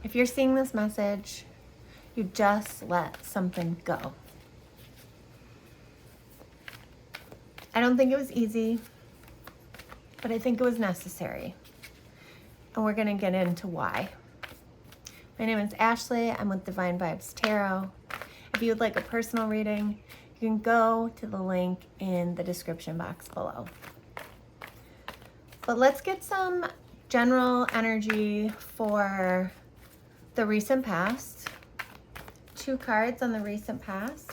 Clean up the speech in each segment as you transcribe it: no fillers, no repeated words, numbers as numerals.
If you're seeing this message, you just let something go. I don't think it was easy, but I think it was necessary. And we're gonna get into why. My name is Ashley. I'm with Divine Vibes Tarot. If you would like a personal reading, you can go to the link in the description box below. But let's get some general energy for the recent past. 2 cards on the recent past.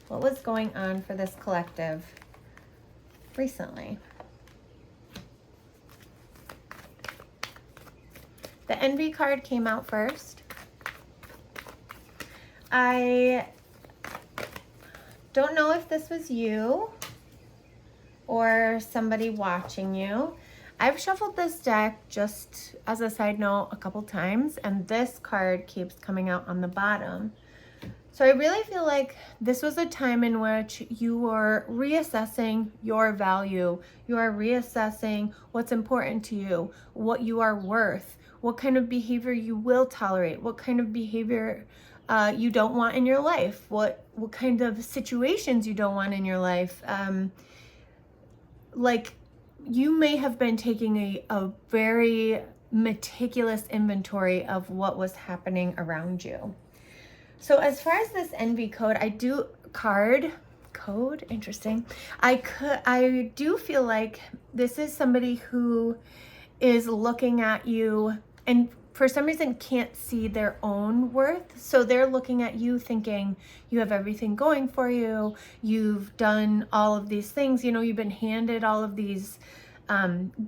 What was going on for this collective recently? The Envy card came out first. I don't know if this was you or somebody watching you. I've shuffled this deck, just as a side note, a couple times, and this card keeps coming out on the bottom. So I really feel like this was a time in which you were reassessing your value. You are reassessing what's important to you, what you are worth, what kind of behavior you will tolerate, what kind of behavior you don't want in your life, what kind of situations you don't want in your life. Like, you may have been taking a very meticulous inventory of what was happening around you. So as far as this envy code, interesting. I do feel like this is somebody who is looking at you and for some reason can't see their own worth. So they're looking at you thinking you have everything going for you. You've done all of these things, you know, you've been handed all of these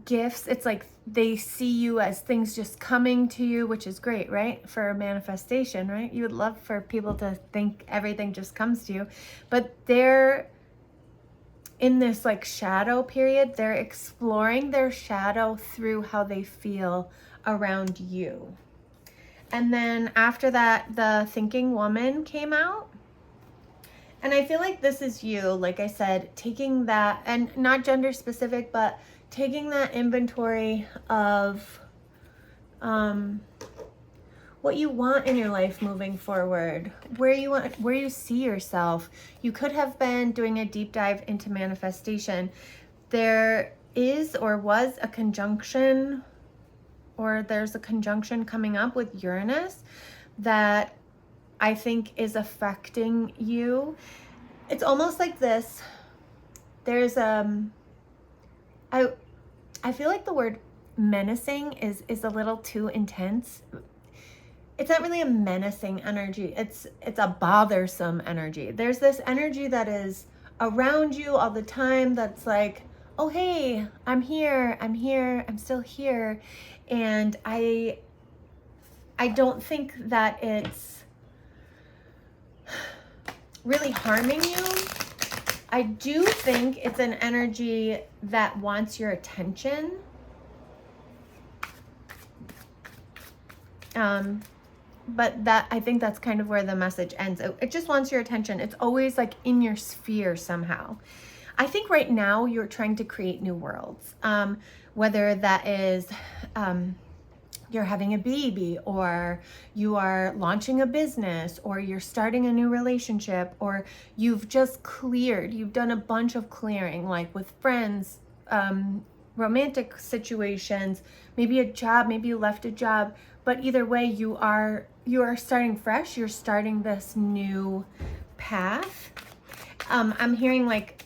gifts. It's like they see you as things just coming to you, which is great, right? For manifestation, right? You would love for people to think everything just comes to you, but they're in this like shadow period. They're exploring their shadow through how they feel around you. And then after that, the thinking woman came out. And I feel like this is you, like I said, taking that, and not gender specific, but taking that inventory of what you want in your life moving forward, where you see yourself. You could have been doing a deep dive into manifestation. There is or was a conjunction, or there's a conjunction coming up with Uranus that I think is affecting you. It's almost like this. There's I feel like the word menacing is a little too intense. It's not really a menacing energy. It's a bothersome energy. There's this energy that is around you all the time that's like, oh hey, I'm here, I'm still here. And I don't think that it's really harming you. I do think it's an energy that wants your attention. But I think that's kind of where the message ends. It just wants your attention. It's always like in your sphere somehow. I think right now you're trying to create new worlds. Whether that is you're having a baby, or you are launching a business, or you're starting a new relationship, or you've just cleared. You've done a bunch of clearing, like with friends, romantic situations, maybe a job, maybe you left a job. But either way, you are starting fresh. You're starting this new path. I'm hearing like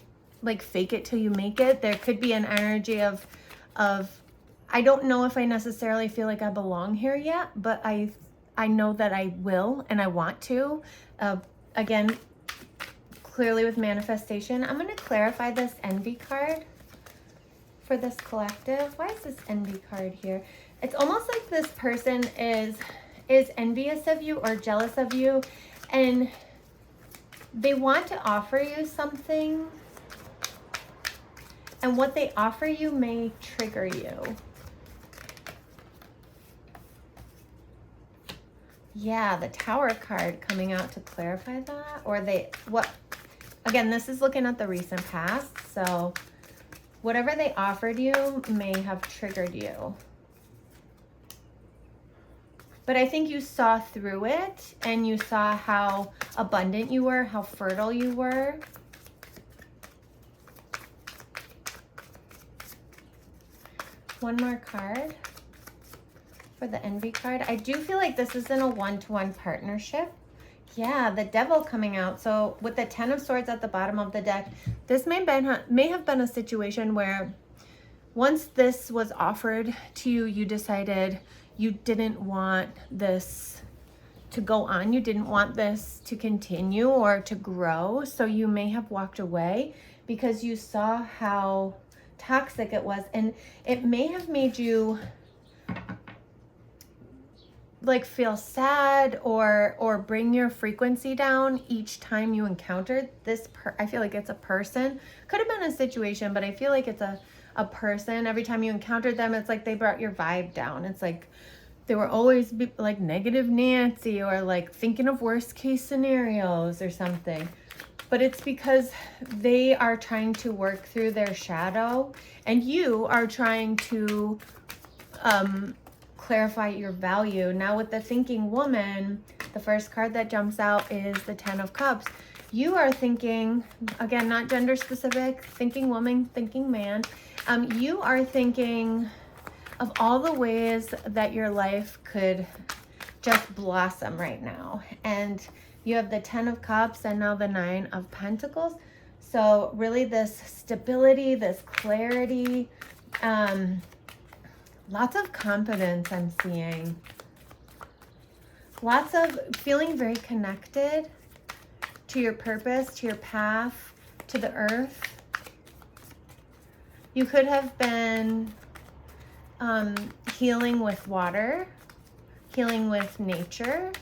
fake it till you make it. There could be an energy of I don't know if I necessarily feel like I belong here yet, but I know that I will and I want to. Again, clearly with manifestation. I'm going to clarify this envy card for this collective. Why is this envy card here? It's almost like this person is envious of you or jealous of you, and they want to offer you something, and what they offer you may trigger you. Yeah, the Tower card coming out to clarify that. Or again, this is looking at the recent past, so Whatever they offered you may have triggered you. But I think you saw through it and you saw how abundant you were, how fertile you were. One more card for the envy card. I do feel like this is in a one-to-one partnership. Yeah, the devil coming out. So with the 10 of swords at the bottom of the deck, this may have been a situation where once this was offered to you, you decided you didn't want this to go on. You didn't want this to continue or to grow. So you may have walked away because you saw how toxic it was. And it may have made you like feel sad or bring your frequency down each time you encountered this. I feel like it's a person. Could have been a situation, but I feel like it's a person. Every time you encountered them, it's like they brought your vibe down. It's like they were always like negative Nancy or like thinking of worst case scenarios or something. But it's because they are trying to work through their shadow and you are trying to clarify your value. Now with the thinking woman, the first card that jumps out is the 10 of Cups. You are thinking, again, not gender specific, thinking woman, thinking man. You are thinking of all the ways that your life could just blossom right now. And you have the 10 of Cups and now the 9 of Pentacles. So really this stability, this clarity, lots of confidence I'm seeing. Lots of feeling very connected to your purpose, to your path, to the earth. You could have been healing with water, healing with nature,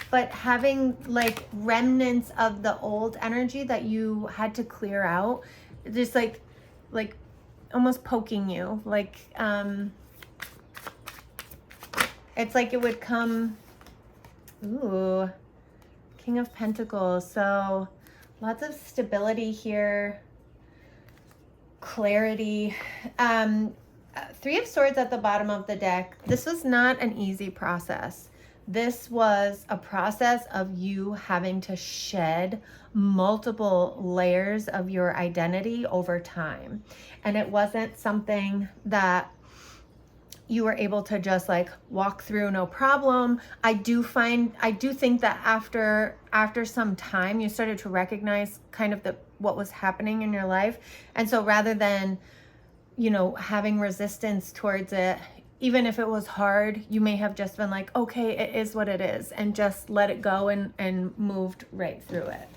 but having like remnants of the old energy that you had to clear out, just like almost poking you, like it's like it would come. Ooh, King of Pentacles. So lots of stability here, clarity. 3 of Swords at the bottom of the deck. This was not an easy process. This was a process of you having to shed multiple layers of your identity over time. And it wasn't something that you were able to just like walk through no problem. I do think that after some time you started to recognize kind of what was happening in your life. And so rather than, you know, having resistance towards it, even if it was hard, you may have just been like, okay, it is what it is, and just let it go and moved right through it.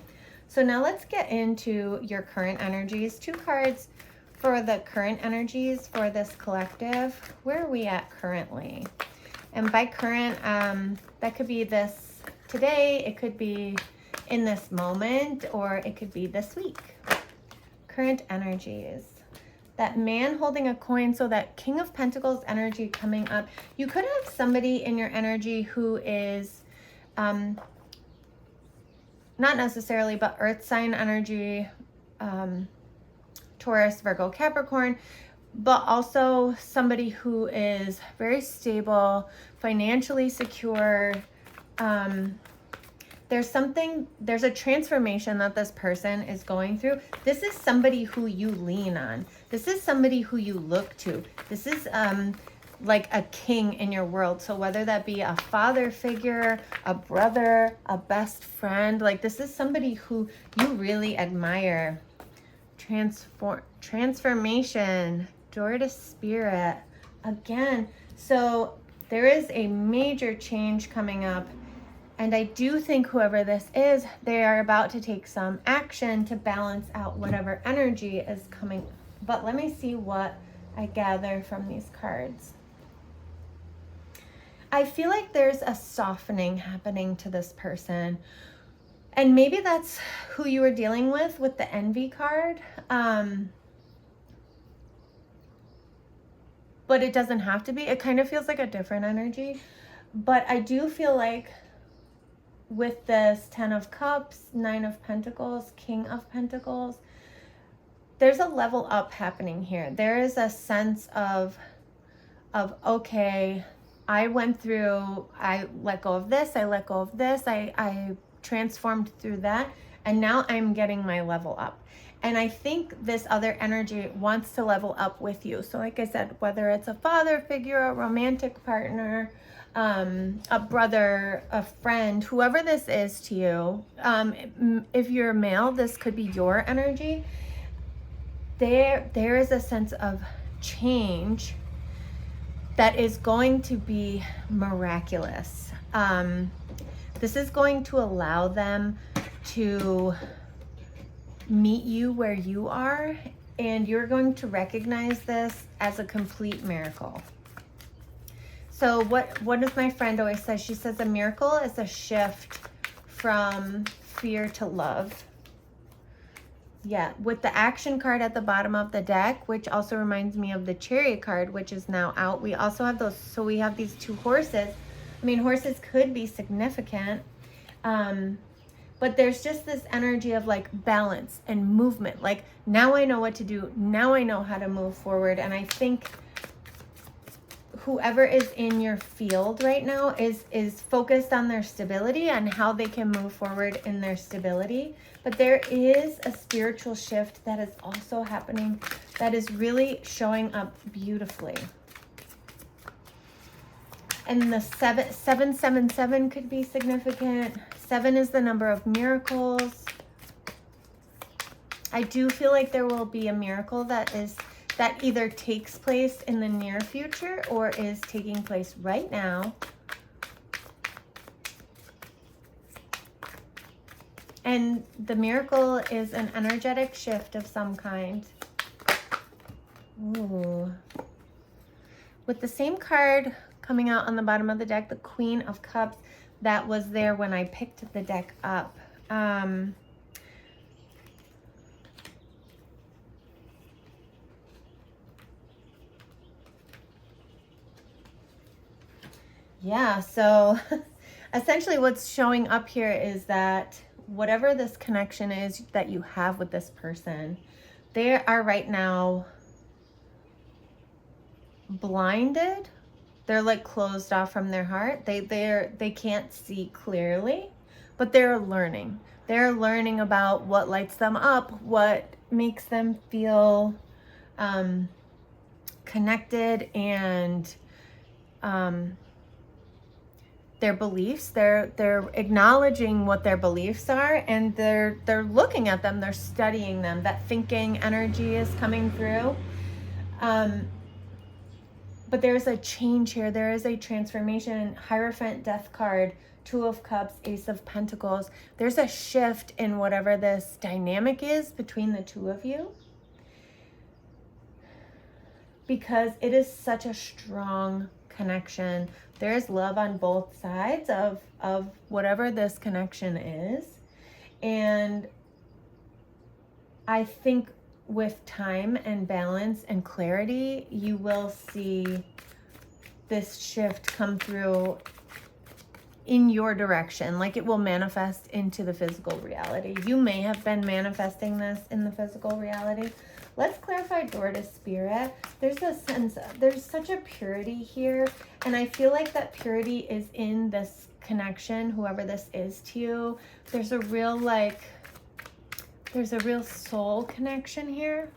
So now let's get into your current energies. 2 cards for the current energies for this collective. Where are we at currently? And by current, that could be this today, it could be in this moment, or it could be this week. Current energies. That man holding a coin, so that King of Pentacles energy coming up. You could have somebody in your energy who is not necessarily, but earth sign energy, Taurus, Virgo, Capricorn, but also somebody who is very stable, financially secure. There's a transformation that this person is going through. This is somebody who you lean on. This is somebody who you look to. This is like a king in your world. So whether that be a father figure, a brother, a best friend, like this is somebody who you really admire. Transformation, door to spirit. Again, so there is a major change coming up. And I do think whoever this is, they are about to take some action to balance out whatever energy is coming. But let me see what I gather from these cards. I feel like there's a softening happening to this person. And maybe that's who you were dealing with the envy card. But it doesn't have to be. It kind of feels like a different energy. But I do feel like with this 10 of Cups, 9 of Pentacles, King of Pentacles, there's a level up happening here. There is a sense of okay, I went through, I let go of this, I let go of this, I transformed through that, and now I'm getting my level up. And I think this other energy wants to level up with you. So like I said, whether it's a father figure, a romantic partner, a brother, a friend, whoever this is to you, if you're male, this could be your energy. There is a sense of change that is going to be miraculous. This is going to allow them to meet you where you are, and you're going to recognize this as a complete miracle. So what does my friend always say? She says a miracle is a shift from fear to love. Yeah, with the action card at the bottom of the deck, which also reminds me of the Chariot card, which is now out. We also have those, so we have these two horses. I mean, horses could be significant, but there's just this energy of like balance and movement. Like, now I know what to do. Now I know how to move forward. And I think whoever is in your field right now is focused on their stability and how they can move forward in their stability. But there is a spiritual shift that is also happening that is really showing up beautifully. And the 777 could be significant. 7 is the number of miracles. I do feel like there will be a miracle that either takes place in the near future or is taking place right now. And the miracle is an energetic shift of some kind. Ooh. With the same card coming out on the bottom of the deck, the Queen of Cups, that was there when I picked the deck up. Yeah, so essentially what's showing up here is that whatever this connection is that you have with this person, they are right now blinded. They're like closed off from their heart. They can't see clearly, but they're learning. They're learning about what lights them up, what makes them feel connected, and their beliefs. They're acknowledging what their beliefs are, and they're looking at them, they're studying them. That thinking energy is coming through. But there's a change here. There is a transformation. Hierophant, Death card, Two of Cups, Ace of Pentacles. There's a shift in whatever this dynamic is between the two of you, because it is such a strong connection. There is love on both sides of whatever this connection is. And I think with time and balance and clarity, you will see this shift come through in your direction. Like, it will manifest into the physical reality. You may have been manifesting this in the physical reality. Let's clarify door to spirit. There's a sense, there's such a purity here. And I feel like that purity is in this connection, whoever this is to you. There's a real soul connection here.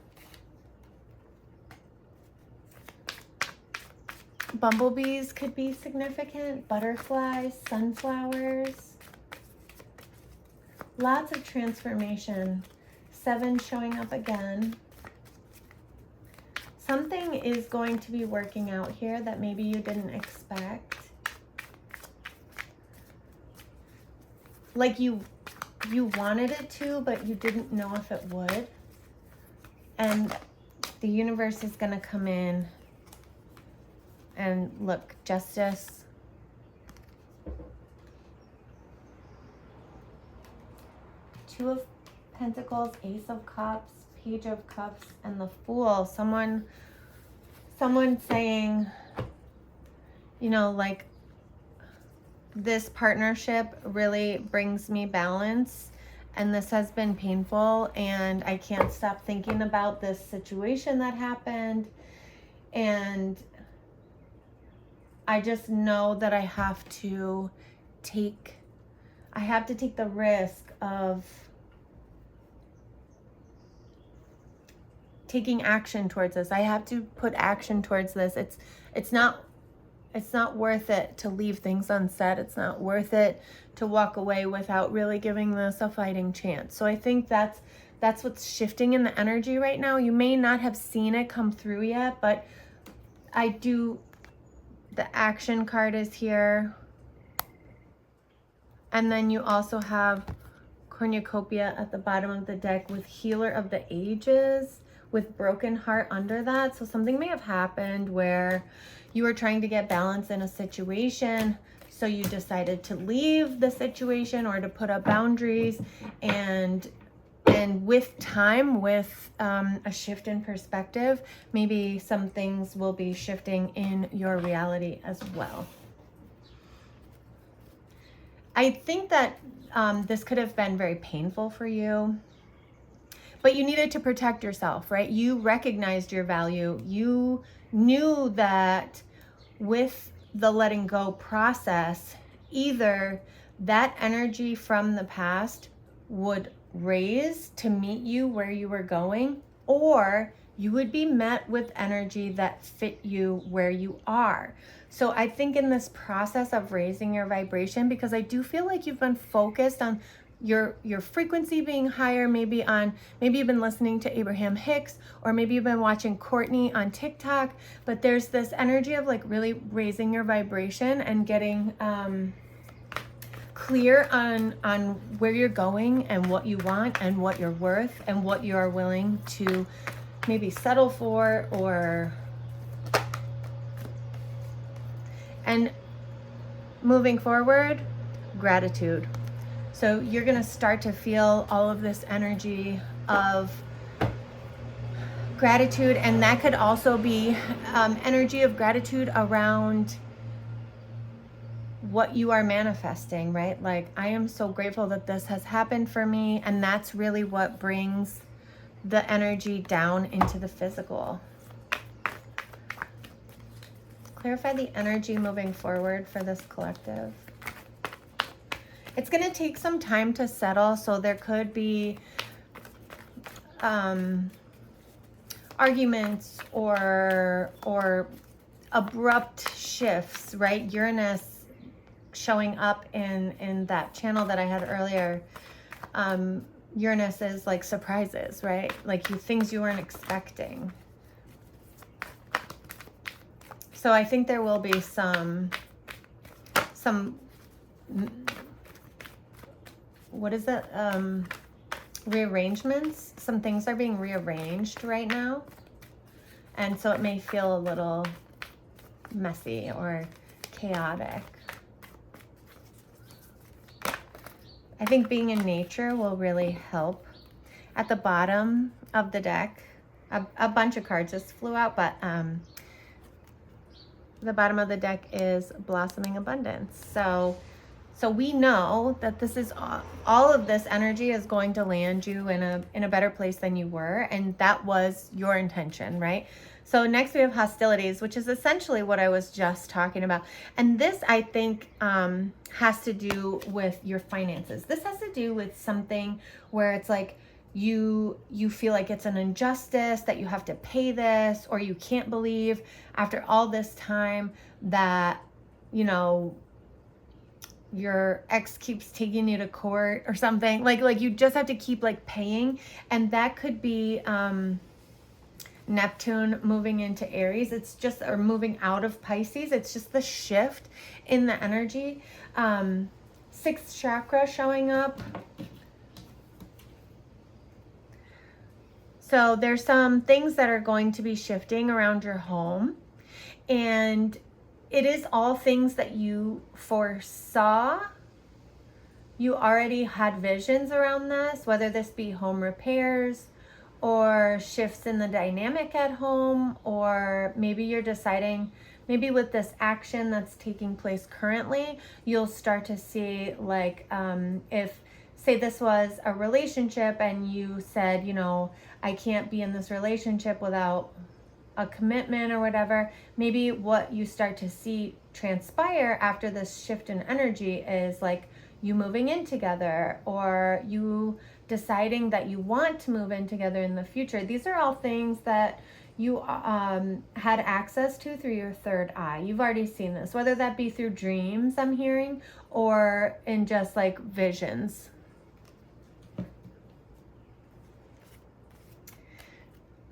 Bumblebees could be significant. Butterflies, sunflowers. Lots of transformation. 7 showing up again. Something is going to be working out here that maybe you didn't expect. Like you wanted it to, but you didn't know if it would. And the universe is going to come in and look, justice. Two of Pentacles, Ace of Cups, Page of Cups, and the Fool. Someone saying, you know, like, this partnership really brings me balance, and this has been painful, and I can't stop thinking about this situation that happened, and I just know that I have to take the risk of taking action towards this. I have to put action towards this. It's not worth it to leave things unsaid. It's not worth it to walk away without really giving this a fighting chance. So I think that's what's shifting in the energy right now. You may not have seen it come through yet, but the action card is here. And then you also have cornucopia at the bottom of the deck with healer of the ages with broken heart under that. So something may have happened where you were trying to get balance in a situation, so you decided to leave the situation or to put up boundaries, and with time, with a shift in perspective, maybe some things will be shifting in your reality as well. I think that this could have been very painful for you, but you needed to protect yourself, right? You recognized your value. You knew that with the letting go process, either that energy from the past would raise to meet you where you were going, or you would be met with energy that fit you where you are. So I think in this process of raising your vibration, because I do feel like you've been focused on your frequency being higher, maybe you've been listening to Abraham Hicks, or maybe you've been watching Courtney on TikTok, but there's this energy of like really raising your vibration and getting clear on where you're going and what you want and what you're worth and what you are willing to maybe settle for, and moving forward, gratitude. So you're going to start to feel all of this energy of gratitude, and that could also be energy of gratitude around what you are manifesting, right? Like, I am so grateful that this has happened for me, and that's really what brings the energy down into the physical. Clarify the energy moving forward for this collective. It's going to take some time to settle, so there could be arguments or abrupt shifts, right? Uranus showing up in that channel that I had earlier. Uranus is like surprises, right? Like things you weren't expecting. So I think there will be some what is it? Rearrangements. Some things are being rearranged right now. And so it may feel a little messy or chaotic. I think being in nature will really help. At the bottom of the deck, a bunch of cards just flew out, but the bottom of the deck is blossoming abundance. So we know that this is all of this energy is going to land you in a better place than you were, and that was your intention, right? So next we have hostilities, which is essentially what I was just talking about. And this, I think, has to do with your finances. This has to do with something where it's like you feel like it's an injustice that you have to pay this, or you can't believe after all this time that, you know, your ex keeps taking you to court or something. Like you just have to keep like paying. And that could be Neptune moving into Aries. It's just, or moving out of Pisces. It's just the shift in the energy. Sixth chakra showing up. So there's some things that are going to be shifting around your home, and it is all things that you foresaw. You already had visions around this, whether this be home repairs or shifts in the dynamic at home, or maybe you're deciding, maybe with this action that's taking place currently, you'll start to see like if say this was a relationship and you said, you know, I can't be in this relationship without a commitment or whatever. Maybe what you start to see transpire after this shift in energy is like you moving in together, or you deciding that you want to move in together in the future. These are all things that you had access to through your third eye. You've already seen this, whether that be through dreams, I'm hearing, or in just like visions.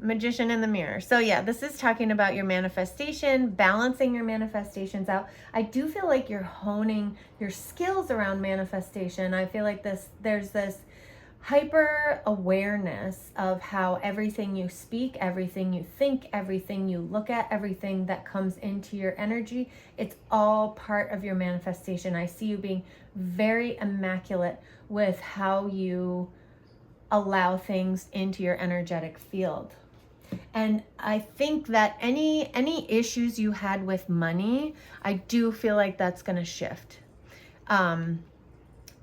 Magician in the mirror. So yeah, this is talking about your manifestation, balancing your manifestations out. I do feel like you're honing your skills around manifestation. I feel like there's this hyper awareness of how everything you speak, everything you think, everything you look at, everything that comes into your energy, it's all part of your manifestation. I see you being very immaculate with how you allow things into your energetic field. And I think that any issues you had with money, I do feel like that's going to shift.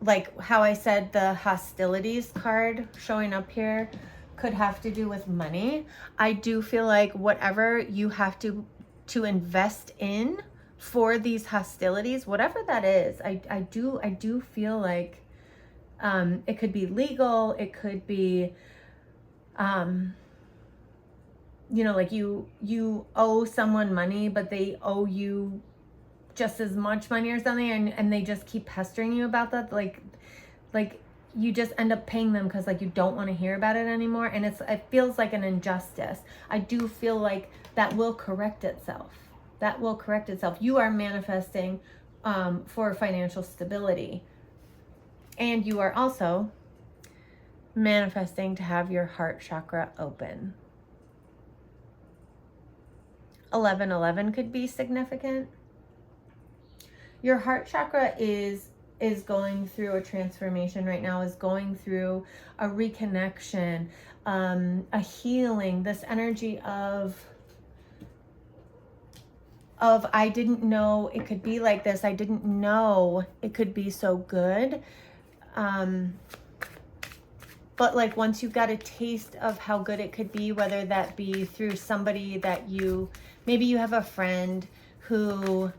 Like how I said, the hostilities card showing up here could have to do with money. I do feel like whatever you have to invest in for these hostilities, whatever that is, I do feel like it could be legal, it could be you know, like you owe someone money, but they owe you just as much money or something, and they just keep pestering you about that. Like you just end up paying them because like you don't want to hear about it anymore, and it feels like an injustice. I do feel like that will correct itself. That will correct itself. You are manifesting for financial stability, and you are also manifesting to have your heart chakra open. 1111 could be significant. Your heart chakra is going through a transformation right now, is going through a reconnection, a healing, this energy of I didn't know it could be like this. I didn't know it could be so good. But like once you got a taste of how good it could be, whether that be through somebody that maybe you have a friend who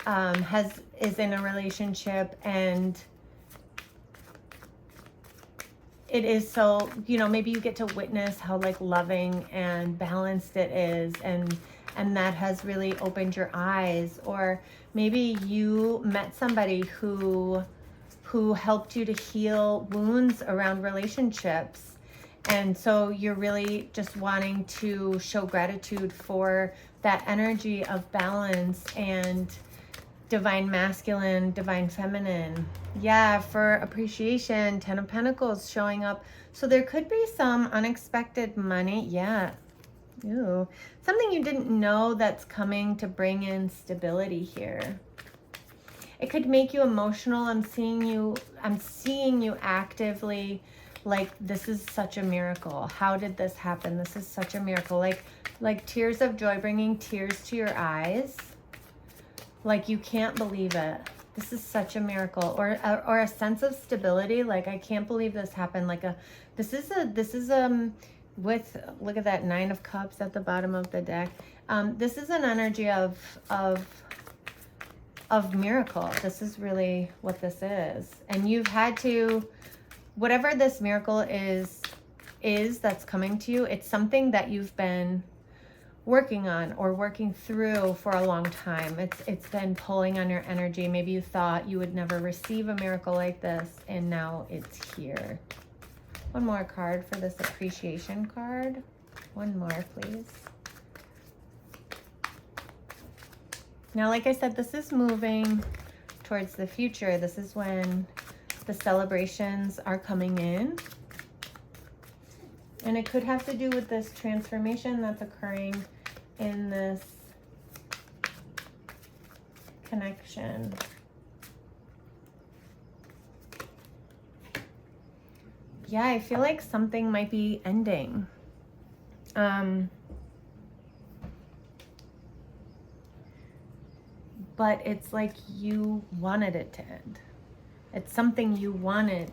is in a relationship, and it is so, you know, maybe you get to witness how like loving and balanced it is, and that has really opened your eyes. Or maybe you met somebody who helped you to heal wounds around relationships, and so you're really just wanting to show gratitude for that energy of balance and divine masculine, divine feminine. Yeah, for appreciation, 10 of Pentacles showing up. So there could be some unexpected money. Yeah. Ooh. Something you didn't know that's coming to bring in stability here. It could make you emotional. I'm seeing you actively like, this is such a miracle. How did this happen? This is such a miracle. Like tears of joy, bringing tears to your eyes. Like you can't believe it. This is such a miracle. Or a sense of stability. Like, I can't believe this happened. Like this is with, look at that 9 of Cups at the bottom of the deck. This is an energy of miracle. This is really what this is. And you've had to, whatever this miracle is that's coming to you, it's something that you've been working on or working through for a long time. It's been pulling on your energy. Maybe you thought you would never receive a miracle like this, and now it's here. One more card for this appreciation card. One more, please. Now, like I said, this is moving towards the future. This is when the celebrations are coming in. And it could have to do with this transformation that's occurring in this connection. Yeah, I feel like something might be ending. But it's like you wanted it to end. It's something you wanted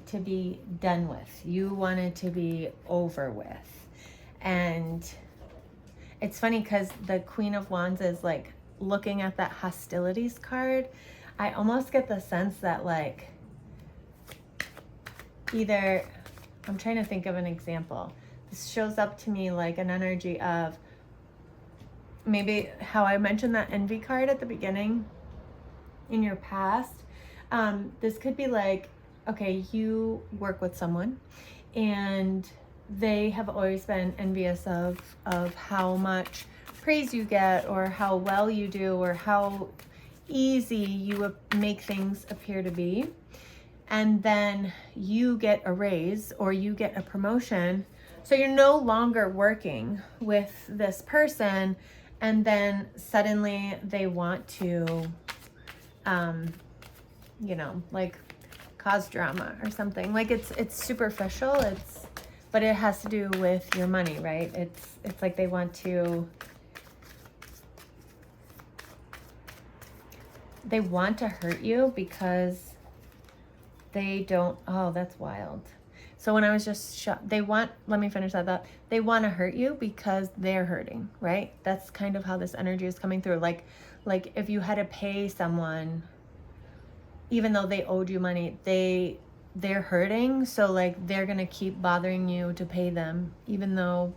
to be done with. You wanted to be over with. And it's funny because the Queen of Wands is like looking at that hostilities card. I almost get the sense that like either, I'm trying to think of an example. This shows up to me like an energy of maybe how I mentioned that envy card at the beginning in your past. This could be like, okay, you work with someone and they have always been envious of how much praise you get or how well you do or how easy you make things appear to be. And then you get a raise or you get a promotion. So you're no longer working with this person, and then suddenly they want to, you know, like cause drama or something. Like it's superficial. But it has to do with your money, right? It's like they want to hurt you because they don't, oh, that's wild. So when I was just let me finish that thought. They want to hurt you because they're hurting, right? That's kind of how this energy is coming through. Like if you had to pay someone, even though they owed you money, they're hurting. So like they're going to keep bothering you to pay them, even though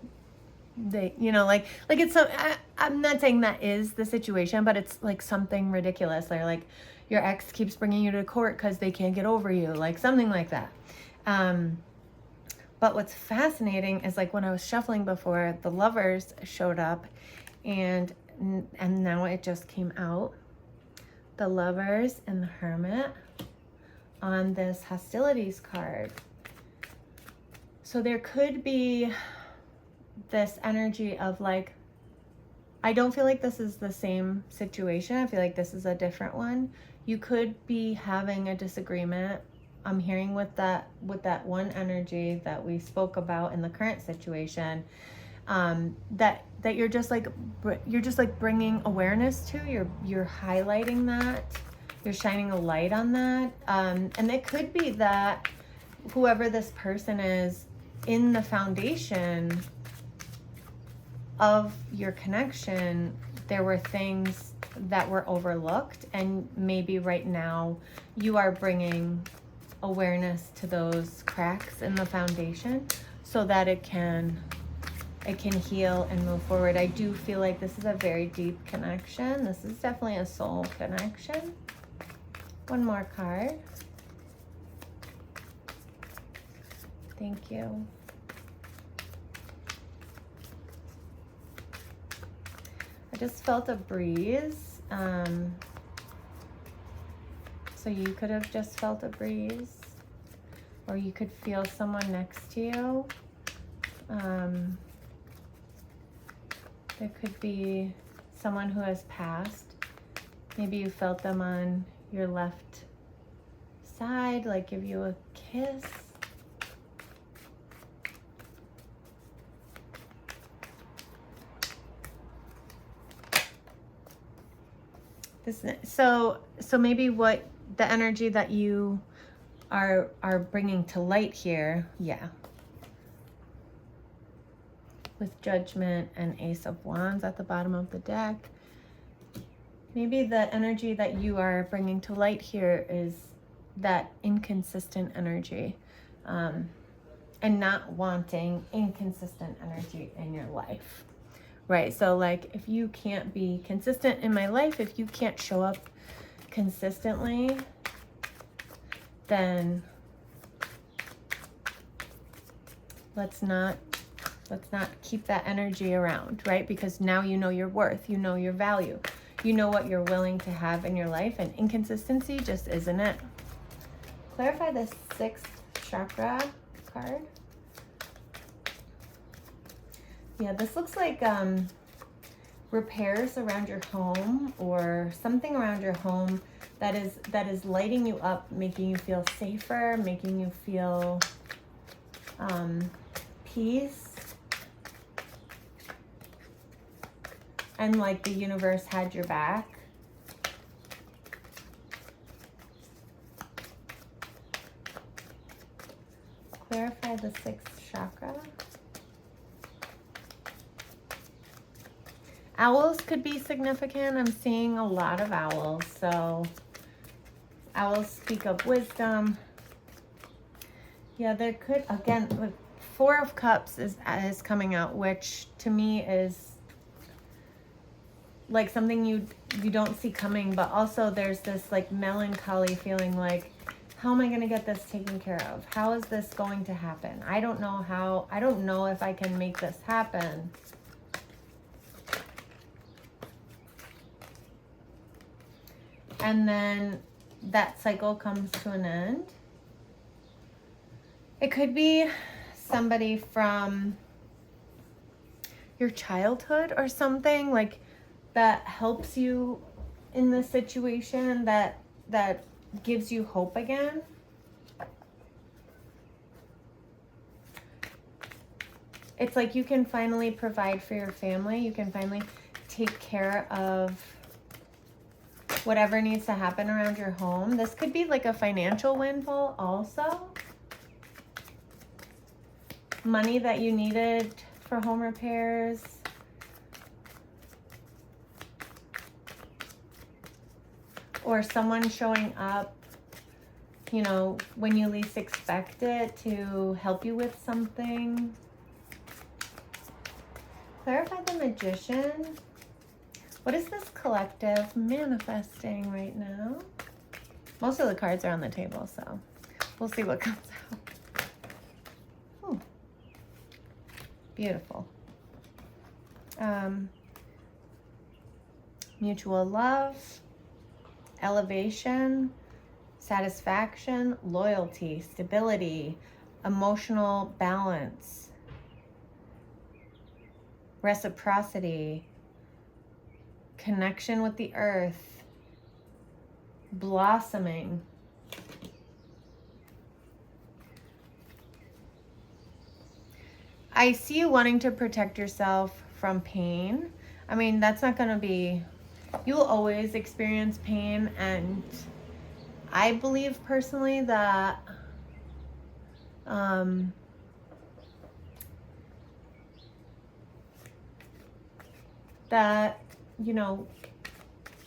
they, you know, like it's so, I'm not saying that is the situation, but it's like something ridiculous. They're like, your ex keeps bringing you to court because they can't get over you, like something like that. But what's fascinating is like when I was shuffling before, the Lovers showed up, and now it just came out. The Lovers and the Hermit on this hostilities card. So there could be this energy of like, I don't feel like this is the same situation. I feel like this is a different one. You could be having a disagreement. I'm hearing with that one energy that we spoke about in the current situation, that you're just like bringing awareness to. You're highlighting that. You're shining a light on that. And it could be that whoever this person is in the foundation of your connection, there were things that were overlooked, and maybe right now you are bringing awareness to those cracks in the foundation so that it can heal and move forward. I do feel like this is a very deep connection. This is definitely a soul connection. One more card. Thank you. I just felt a breeze. So you could have just felt a breeze, or you could feel someone next to you. There could be someone who has passed. Maybe you felt them on your left side, like give you a kiss. So maybe what the energy that you are bringing to light here, yeah, with Judgment and Ace of Wands at the bottom of the deck, maybe the energy that you are bringing to light here is that inconsistent energy, and not wanting inconsistent energy in your life. Right, so like if you can't be consistent in my life, if you can't show up consistently, then let's not keep that energy around, right? Because now you know your worth, you know your value, you know what you're willing to have in your life, and inconsistency just isn't it. Clarify the 6th chakra card. Yeah, this looks like repairs around your home, or something around your home that is lighting you up, making you feel safer, making you feel peace, and like the universe had your back. sixth chakra. Owls could be significant. I'm seeing a lot of owls. So owls speak of wisdom. Yeah, there could, again, look, Four of Cups is coming out, which to me is like something you don't see coming, but also there's this like melancholy feeling like, how am I going to get this taken care of? How is this going to happen? I don't know how. I don't know if I can make this happen. And then that cycle comes to an end. It could be somebody from your childhood or something like that helps you in this situation, that gives you hope again. It's like you can finally provide for your family. You can finally take care of whatever needs to happen around your home. This could be like a financial windfall also. Money that you needed for home repairs. Or someone showing up, you know, when you least expect it to help you with something. Clarify the Magician. What is this collective manifesting right now? Most of the cards are on the table, so we'll see what comes out. Beautiful. Mutual love, elevation, satisfaction, loyalty, stability, emotional balance, reciprocity, connection with the earth, blossoming. I see you wanting to protect yourself from pain. I mean, that's not going to be, you'll always experience pain. And I believe personally that you know,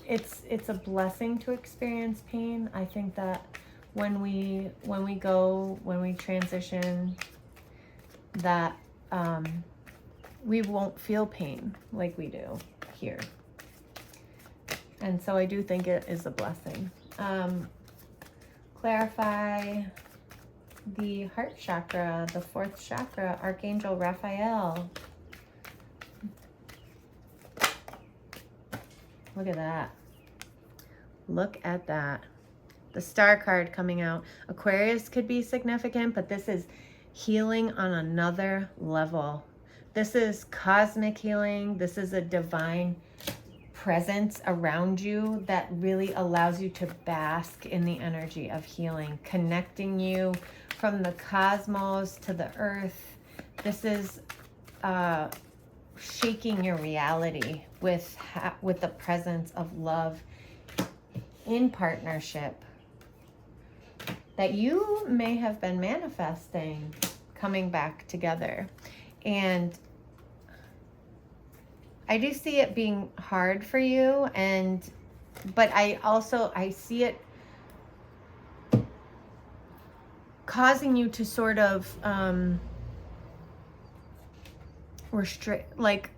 it's a blessing to experience pain. I think that when we transition, that we won't feel pain like we do here. And so I do think it is a blessing. Clarify the heart chakra, the fourth chakra, Archangel Raphael. Look at that. Look at that. The star card coming out. Aquarius could be significant, but this is healing on another level. This is cosmic healing. This is a divine presence around you that really allows you to bask in the energy of healing, connecting you from the cosmos to the earth. This is shaking your reality with the presence of love in partnership that you may have been manifesting coming back together. And I do see it being hard for you, but I see it causing you to sort of restrict, like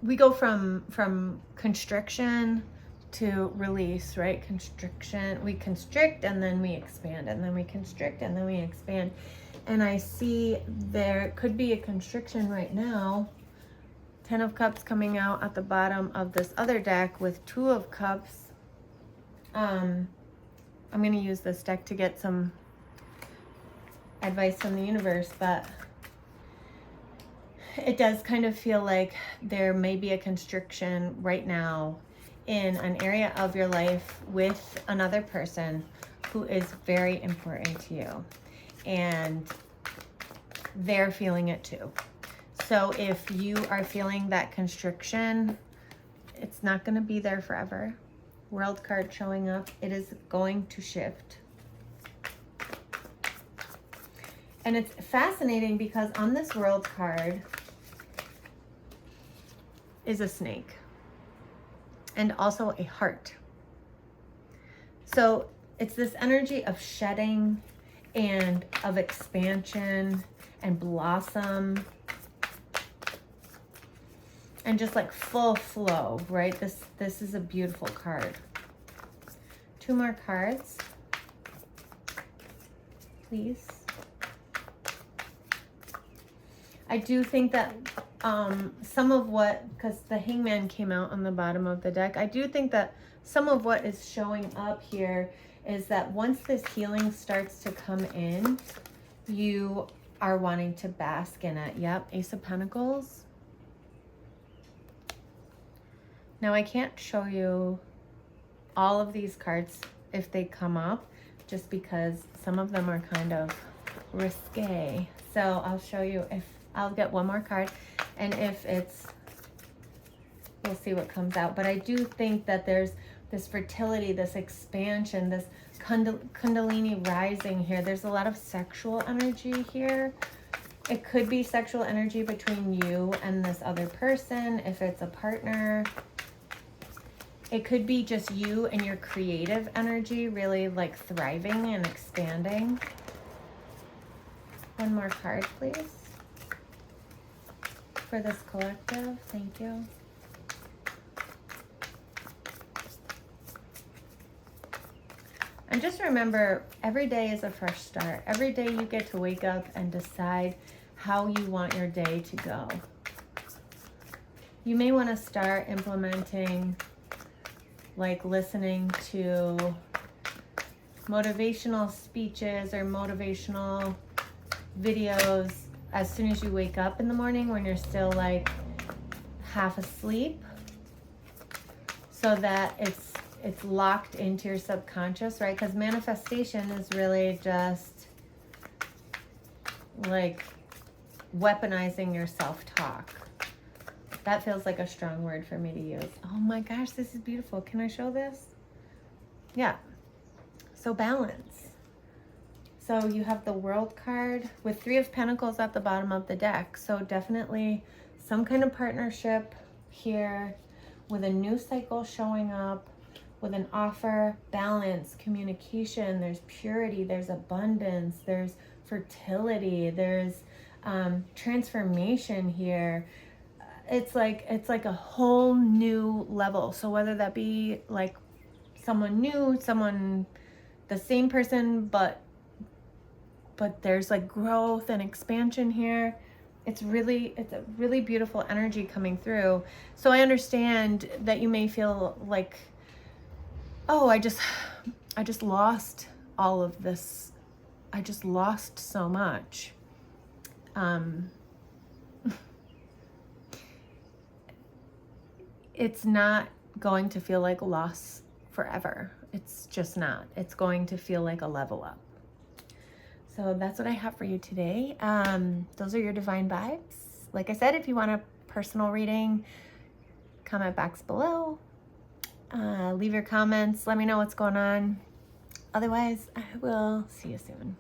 we go from constriction to release, right? Constriction, we constrict and then we expand, and then we constrict and then we expand. And I see there could be a constriction right now. 10 of Cups coming out at the bottom of this other deck with 2 of Cups. I'm going to use this deck to get some advice from the universe, but it does kind of feel like there may be a constriction right now in an area of your life with another person who is very important to you, and they're feeling it too. So if you are feeling that constriction, it's not going to be there forever. World card showing up. It is going to shift. And it's fascinating because on this world card is a snake and also a heart. So it's this energy of shedding and of expansion and blossom and just like full flow, right? This is a beautiful card. 2 more cards, please. I do think that some of what, because the Hangman came out on the bottom of the deck, I do think that some of what is showing up here is that once this healing starts to come in, you are wanting to bask in it. Yep, Ace of Pentacles. Now I can't show you all of these cards if they come up, just because some of them are kind of risque. So I'll show you if I'll get one more card, and if it's, we'll see what comes out. But I do think that there's this fertility, this expansion, this kundalini rising here. There's a lot of sexual energy here. It could be sexual energy between you and this other person, if it's a partner. It could be just you and your creative energy really like thriving and expanding. One more card, please. For this collective, thank you. And just remember, every day is a fresh start. Every day you get to wake up and decide how you want your day to go. You may want to start implementing, like listening to motivational speeches or motivational videos as soon as you wake up in the morning when you're still like half asleep, so that it's locked into your subconscious, right? Because manifestation is really just like weaponizing your self-talk. That feels like a strong word for me to use. Oh my gosh, this is beautiful. Can I show this? Yeah. So balance. So you have the World card with 3 of Pentacles at the bottom of the deck. So definitely some kind of partnership here with a new cycle showing up, with an offer, balance, communication, there's purity, there's abundance, there's fertility, there's transformation here. It's like a whole new level. So whether that be like someone new, someone, the same person, but there's like growth and expansion here. It's a really beautiful energy coming through. So I understand that you may feel like, oh, I just lost all of this. I just lost so much. It's not going to feel like loss forever. It's just not. It's going to feel like a level up. So that's what I have for you today. Those are your divine vibes. Like I said, if you want a personal reading, comment box below. Leave your comments. Let me know what's going on. Otherwise, I will see you soon.